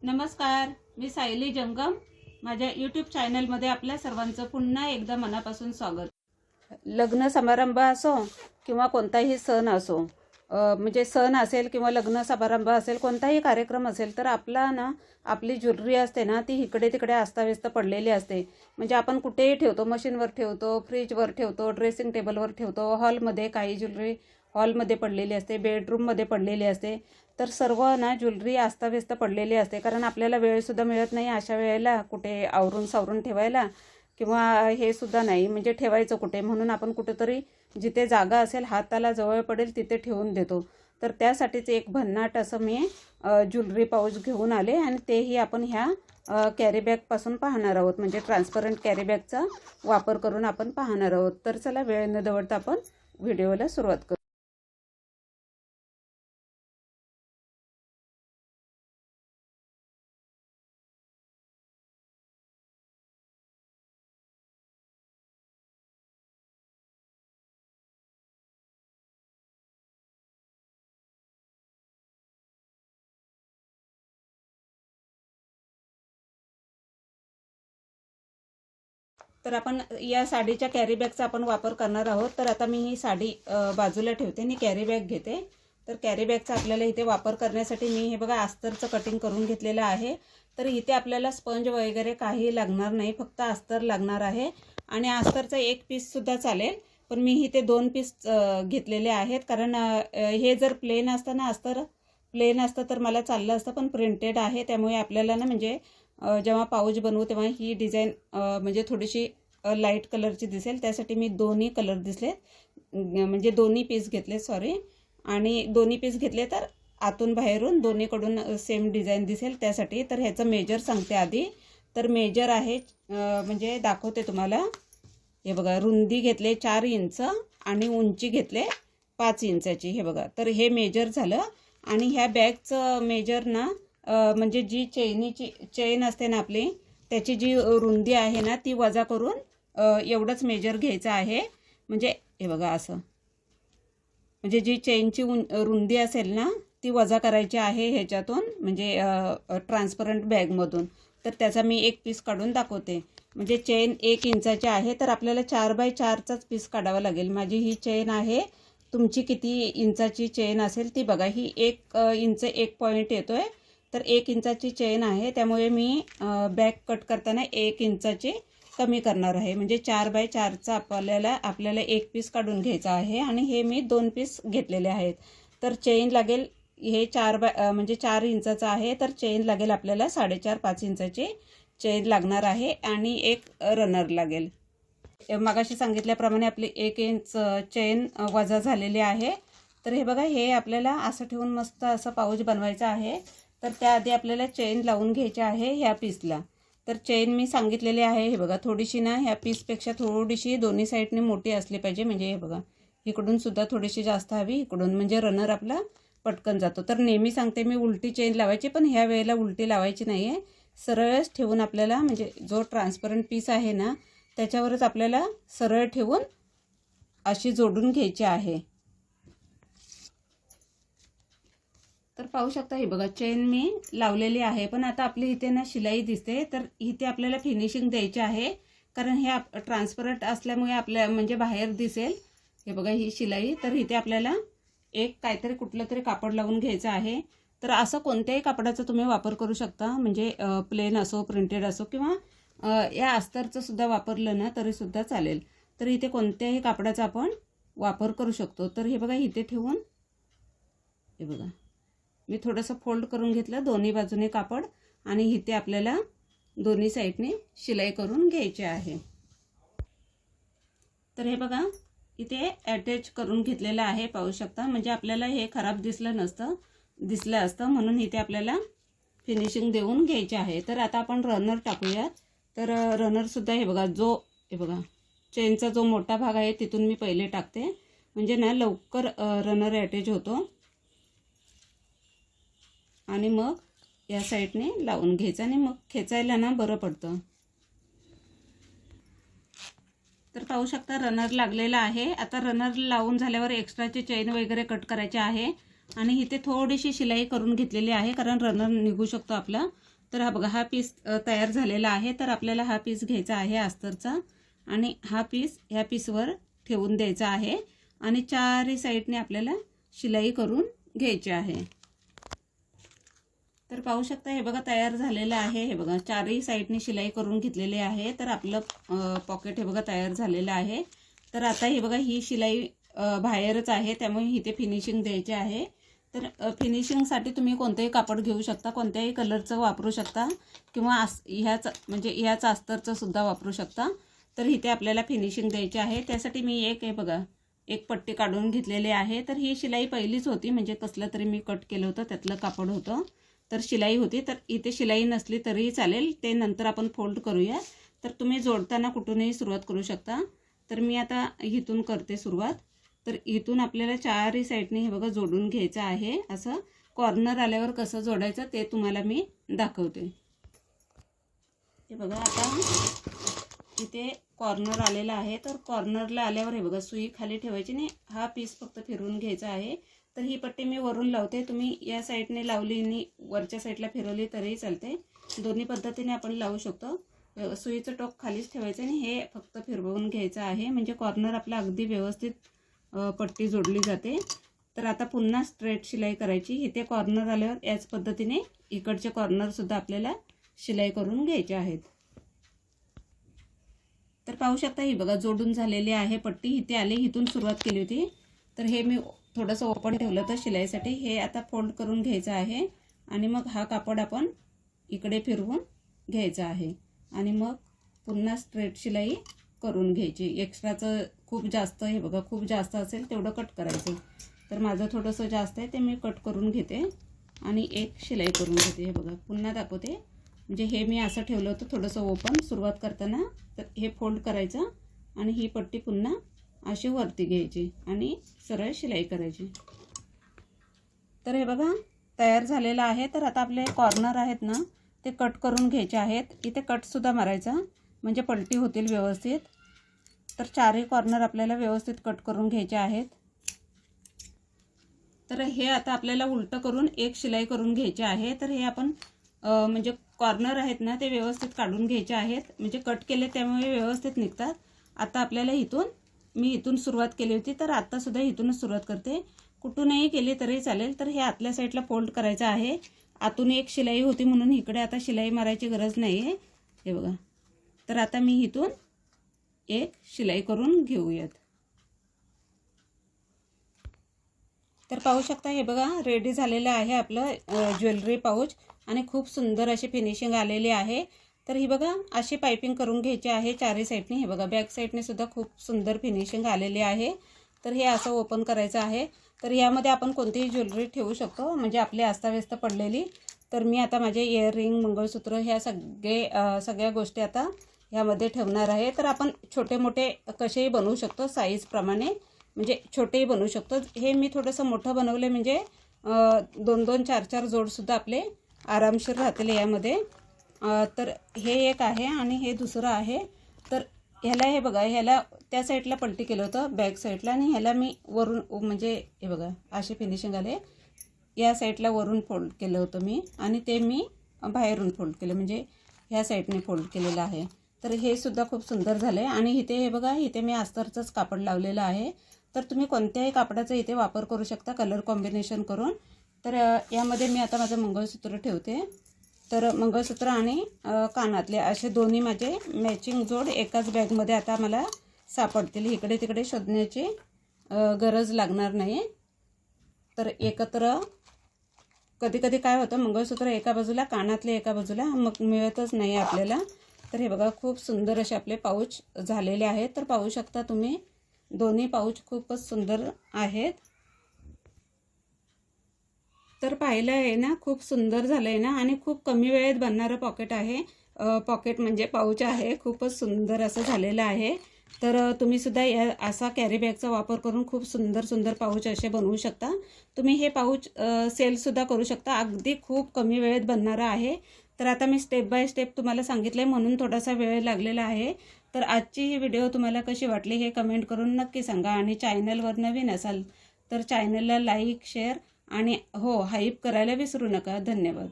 नमस्कार, मी सायली जंगम. माझ्या यूट्यूब चॅनलमध्ये आपल्या सर्वांचं पुन्हा एकदा मनापासून स्वागत. लग्न समारंभ असो किंवा कोणताही सण असो, म्हणजे सण असेल किंवा लग्न समारंभ असेल, कोणताही कार्यक्रम असेल, तर आपली ज्वेलरी असते ना, ती इकडे तिकडे अस्ताव्यस्त पडलेली असते. म्हणजे आपण कुठेही ठेवतो, मशीनवर ठेवतो, फ्रीजवर ठेवतो, ड्रेसिंग टेबलवर ठेवतो, हॉलमध्ये काही ज्वेलरी हॉलमध्ये पडलेली असते, बेडरूममध्ये पडलेली असते. तर सर्व ज्वेलरी अस्ताव्यस्त पडलेली असते, कारण आपल्याला वेळसुद्धा मिळत नाही अशा वेळेला कुठे आवरून सावरून ठेवायला, किंवा हे सुद्धा नाही म्हणजे ठेवायचं कुठे. म्हणून आपण कुठेतरी जिथे जागा असेल, हाताला जवळ पडेल तिथे ठेवून देतो. तर त्यासाठीच एक भन्नाट असं मी ज्वेलरी पाऊच घेऊन आले, आणि तेही आपण ह्या कॅरीबॅगपासून पाहणार आहोत. म्हणजे ट्रान्सपरंट कॅरीबॅगचा वापर करून आपण पाहणार आहोत. तर चला वेळ न दवडता आपण व्हिडिओला सुरुवात करू. तर आपण या साडीच्या कॅरीबॅगचा आपण वापर करणार आहोत. तर आता मी ही साडी बाजूला ठेवते आणि कॅरीबॅग घेते. तर कॅरीबॅगचा आपल्याला इथे वापर करण्यासाठी मी हे बघा अस्तरचं कटिंग करून घेतलेलं आहे. तर इथे आपल्याला स्पंज वगैरे काही लागणार नाही, फक्त अस्तर लागणार आहे. आणि अस्तरचं एक पीससुद्धा चालेल, पण मी इथे 2 पीस घेतलेले आहेत. कारण हे जर प्लेन असतं ना, अस्तर प्लेन असतं तर मला चाललं असतं, पण प्रिंटेड आहे, त्यामुळे आपल्याला म्हणजे जेव्हा पाऊच बनवू तेव्हा ही डिझाईन म्हणजे थोडीशी लाईट कलरची दिसेल, त्यासाठी मी दोन्ही कलर दिसले, म्हणजे दोन्ही पीस घेतले, सॉरी. आणि दोन्ही पीस घेतले तर आतून बाहेरून दोन्हीकडून सेम डिझाईन दिसेल, त्यासाठी. तर ह्याचं मेजर सांगते आधी. तर मेजर आहे, म्हणजे दाखवते तुम्हाला. हे बघा, रुंदी घेतले 4 इंच आणि उंची घेतले 5 इंचाची. हे बघा, तर हे मेजर झालं. आणि ह्या बॅगचं मेजर म्हणजे जी चेन असते ना आपली, त्याची जी रुंदी आहे ना, ती वजा करून एवढंच मेजर घ्यायचं आहे. म्हणजे हे बघा असं, म्हणजे जी चेनची रुंदी असेल ना, ती वजा करायची आहे ह्याच्यातून, म्हणजे ट्रान्सपरंट बॅगमधून. तर त्याचा मी एक पीस काढून दाखवते. म्हणजे चेन 1 इंचाची आहे, तर आपल्याला 4x4चाच पीस काढावा लागेल. माझी ही चेन आहे. तुमची किती इंचाची चेन असेल ती बघा. ही 1 इंच 1 पॉईंट येतोय, तर 1 इंचाची चेन आहे, त्यामुळे मी बॅग कट करताना 1 इंचाची कमी करणार आहे. म्हणजे 4x4चा आपल्याला एक पीस काढून घ्यायचा आहे. आणि हे मी 2 पीस घेतलेले आहेत. तर चेन लागेल, हे 4 4 इंचाचं आहे, तर चेन लागेल आपल्याला 4.5-5 इंचाची चेन लागणार आहे. आणि एक रनर लागेल. मगाशी सांगितल्याप्रमाणे आपली 1 इंच चेन वजा झालेली आहे. तर हे बघा, हे आपल्याला असं ठेवून मस्त असं पाऊच बनवायचं आहे. तर त्याआधी आपल्याला चेन लावून घ्यायची आहे ह्या पीसला. तर चेन मी सांगितलेली आहे, हे बघा, थोडीशी ह्या पीसपेक्षा थोडीशी दोन्ही साईडने मोठी असली पाहिजे. म्हणजे हे बघा, इकडून सुद्धा थोडीशी जास्त हवी, इकडून, म्हणजे रनर आपला पटकन जातो. तर नेहमी सांगते मी उलटी चेन लावायची, पण ह्या वेळेला उलटी लावायची नाही आहे. सरळच ठेवून आपल्याला, म्हणजे जो ट्रान्सपरंट पीस आहे ना, त्याच्यावरच आपल्याला सरळ ठेवून अशी जोडून घ्यायची आहे. तर पाहू शकता, हे बघा, चेन मी लावलेली आहे. पण आता आपली इथे शिलाई दिसते, तर इथे आपल्याला फिनिशिंग द्यायची आहे. कारण हे ट्रान्सपरंट असल्यामुळे आपल्या म्हणजे बाहेर दिसेल. हे बघा, ही शिलाई. तर इथे आपल्याला एक काहीतरी कुठलं तरी कापड लावून घ्यायचं आहे. तर असं कोणत्याही कापडाचा तुम्ही वापर करू शकता, म्हणजे प्लेन असो, प्रिंटेड असो, किंवा या अस्तरचं सुद्धा वापरलं ना तरी सुद्धा चालेल. तर इथे कोणत्याही कापडाचा आपण वापर करू शकतो. तर हे बघा, इथे ठेवून, हे बघा, मी थोडंसं फोल्ड करून घेतलं दोन्ही बाजूने कापड, आणि इथे आपल्याला दोन्ही साईडने शिलाई करून घ्यायची आहे. तर हे बघा, इथे अटॅच करून घेतलेलं आहे, पाहू शकता. म्हणजे आपल्याला हे खराब दिसलं असतं, म्हणून इथे आपल्याला फिनिशिंग देऊन घ्यायचे आहे. तर आता आपण रनर टाकूयात. तर रनरसुद्धा हे बघा, हे बघा, चेनचा जो मोठा भाग आहे तिथून मी पहिले टाकते, म्हणजे लवकर रनर अटॅच होतो. आणि मग या साईडने लावून घ्यायचं, आणि मग खेचायला बरं पडतं. तर पाहू शकता, रनर लागलेला आहे. आता रनर लावून झाल्यावर एक्स्ट्राचे चेन वगैरे कट करायचे आहे. आणि इथे थोडीशी शिलाई करून घेतलेली आहे, कारण रनर निघू शकतो आपला. तर हा बघा, हा पीस तयार झालेला आहे. तर आपल्याला हा पीस घ्यायचा आहे अस्तरचा आणि हा पीस ह्या पीसवर ठेवून द्यायचा आहे आणि चारही साईडने आपल्याला शिलाई करून घ्यायची आहे. तर पाहू शकता, हे बघा तयार झालेलं आहे. हे बघा चारही साईडने शिलाई करून घेतलेली आहे. तर आपलं पॉकेट हे बघा तयार झालेलं आहे. तर आता हे बघा, ही शिलाई बाहेरच आहे, त्यामुळे इथे फिनिशिंग द्यायची आहे. तर फिनिशिंगसाठी तुम्ही कोणतेही कापड घेऊ शकता, कोणत्याही कलरचं वापरू शकता किंवा ह्याच अस्तरचं सुद्धा वापरू शकता. तर इथे आपल्याला फिनिशिंग द्यायची आहे. त्यासाठी मी हे बघा एक पट्टी काढून घेतलेली आहे. तर ही शिलाई पहिलीच होती, म्हणजे कसलं तरी मी कट केलं होतं, त्यातलं कापड होतं. तर शिलाई होती. तर इथे शिलाई नसली तरीही चालेल, ते नंतर आपण फोल्ड करूया. तर तुम्ही जोडताना कुठूनही सुरुवात करू शकता. तर मी आता इथून करते सुरुवात. तर इथून आपल्याला चारही साईडने हे बघा जोडून घ्यायचं आहे. असं कॉर्नर आल्यावर कसं जोडायचं ते तुम्हाला मी दाखवते. हे बघा, आता इथे कॉर्नर आलेला आहे. तर कॉर्नरला आल्यावर हे बघा, सुई खाली ठेवायची नाही, हा पीस फक्त फिरवून घ्यायचा आहे. तर ही पट्टी मी वरून लावते, तुम्ही या साईडने लावली आणि वरच्या साईडला फिरवली तरीही चालते. दोन्ही पद्धतीने आपण लावू शकतो. सुईचं टोक खालीच ठेवायचं आणि हे फक्त फिरवून घ्यायचं आहे, म्हणजे कॉर्नर आपला अगदी व्यवस्थित पट्टी जोडली जाते. तर आता पुन्हा स्ट्रेट शिलाई करायची. इथे कॉर्नर आल्यावर याच पद्धतीने इकडचे कॉर्नरसुद्धा आपल्याला शिलाई करून घ्यायचे आहेत. तर पाहू शकता, ही बघा जोडून झालेली आहे पट्टी. इथे आले, इथून सुरुवात केली होती. तर हे मी थोडंसं ओपन ठेवलं तर शिलाईसाठी. हे आता फोल्ड करून घ्यायचं आहे आणि मग हा कापड आपण इकडे फिरवून घ्यायचा आहे आणि मग पुन्हा स्ट्रेट शिलाई करून घ्यायची. एक्स्ट्राचं खूप जास्त, हे बघा खूप जास्त असेल तेवढं कट करायचं. तर माझं थोडंसं जास्त आहे, ते मी कट करून घेते आणि एक शिलाई करून घेते. हे बघा पुन्हा दाखवते. म्हणजे हे मी असं ठेवलं होतं थोडंसं ओपन सुरुवात करताना. तर हे फोल्ड करायचं आणि ही पट्टी पुन्हा अशी वरती घ्यायची आणि सरळ शिलाई करायची. तर हे बघा तयार झालेलं आहे. तर आता आपले कॉर्नर आहेत ना, ते कट करून घ्यायचे आहेत. इथे कटसुद्धा मारायचा, म्हणजे पलटी होतील व्यवस्थित. तर चारही कॉर्नर आपल्याला व्यवस्थित कट करून घ्यायचे आहेत. तर हे आता आपल्याला उलटं करून एक शिलाई करून घ्यायची आहे. तर हे आपण म्हणजे कॉर्नर आहेत ना, ते व्यवस्थित काढून घ्यायचे आहेत, म्हणजे कट केले त्यामुळे व्यवस्थित निघतात. आता आपल्याला मी इथून सुरुवात केली होती, तर आत्तासुद्धा इथूनच सुरुवात करते. कुठूनही केली तरी चालेल. तर हे आतल्या साईडला फोल्ड करायचं आहे. आतून एक शिलाई होती म्हणून इकडे आता शिलाई मारायची गरज नाही आहे. हे बघा, तर आता मी इथून एक शिलाई करून घेऊयात. तर पाहू शकता, हे बघा रेडी झालेलं आहे आपलं ज्वेलरी पाऊच आणि खूप सुंदर अशी फिनिशिंग आलेली आहे. तर ही बघा अशी पाइपिंग करून घ्यायची आहे चारही साईडने. हे बघा बॅक साईडने सुद्धा खूप सुंदर फिनिशिंग आलेली आहे. तर हे असं ओपन करायचं आहे. तर यामध्ये आपण कोणतीही ज्वेलरी ठेवू शकतो, म्हणजे आपली अस्ताव्यस्त पडलेली. तर मी आता माझे इयररिंग, मंगळसूत्र ह्या सगळ्या गोष्टी आता ह्यामध्ये ठेवणार आहे. तर आपण छोटे मोठे कसेही बनवू शकतो साईजप्रमाणे, म्हणजे छोटेही बनवू शकतो. हे मी थोडंसं मोठं बनवलं, म्हणजे 2-2, 4-4 जोडसुद्धा आपले आरामशीर राहतील यामध्ये. तर हे एक आहे आणि हे दुसरं आहे. तर ह्याला हे बघा, ह्याला त्या साईडला पलटी केलं होतं बॅक साईडला आणि ह्याला मी वरून, म्हणजे हे बघा अशी फिनिशिंग आले. या साईडला वरून फोल्ड केलं होतं मी आणि ते मी बाहेरून फोल्ड केलं, म्हणजे ह्या साईडने फोल्ड केलेलं आहे. तर हे सुद्धा खूप सुंदर झालं आहे. आणि इथे हे बघा, इथे मी अस्तरचंच कापड लावलेलं आहे. तर तुम्ही कोणत्याही कापडाचा इथे वापर करू शकता कलर कॉम्बिनेशन करून. तर यामध्ये मी आता माझं मंगळसूत्र ठेवते. तर मंगळसूत्र आणि कानातले असे दोन्ही माझे मॅचिंग जोड एकाच बॅगमध्ये आता मला सापडतील. इकडे तिकडे शोधण्याची गरज लागणार नाही. तर एकत्र कधी कधी काय होतं, मंगळसूत्र एका बाजूला, कानातले एका बाजूला, मग मिळतच नाही आपल्याला. तर हे बघा खूप सुंदर असे आपले पाऊच झालेले आहेत. तर पाहू शकता तुम्ही, दोन्ही पाऊच खूपच सुंदर आहेत. तर पाहिलं आहे ना, खूप सुंदर झालं आहे ना, आणि खूप कमी वेळेत बनणारं पॉकेट आहे. पॉकेट म्हणजे पाऊच आहे, खूपच सुंदर असं झालेलं आहे. तर तुम्हीसुद्धा असा कॅरी बॅगचा वापर करून खूप सुंदर सुंदर पाऊच असे बनवू शकता. तुम्ही हे पाऊच सेलसुद्धा करू शकता, अगदी खूप कमी वेळेत बनणारं आहे. तर आता मी स्टेप बाय स्टेप तुम्हाला सांगितलं आहे, म्हणून थोडासा वेळ लागलेला आहे. तर आजची ही व्हिडिओ तुम्हाला कशी वाटली हे कमेंट करून नक्की सांगा. आणि चॅनलवर नवीन असाल तर चॅनलला लाईक, शेअर आणि हाईप करायला विसरू नका. धन्यवाद.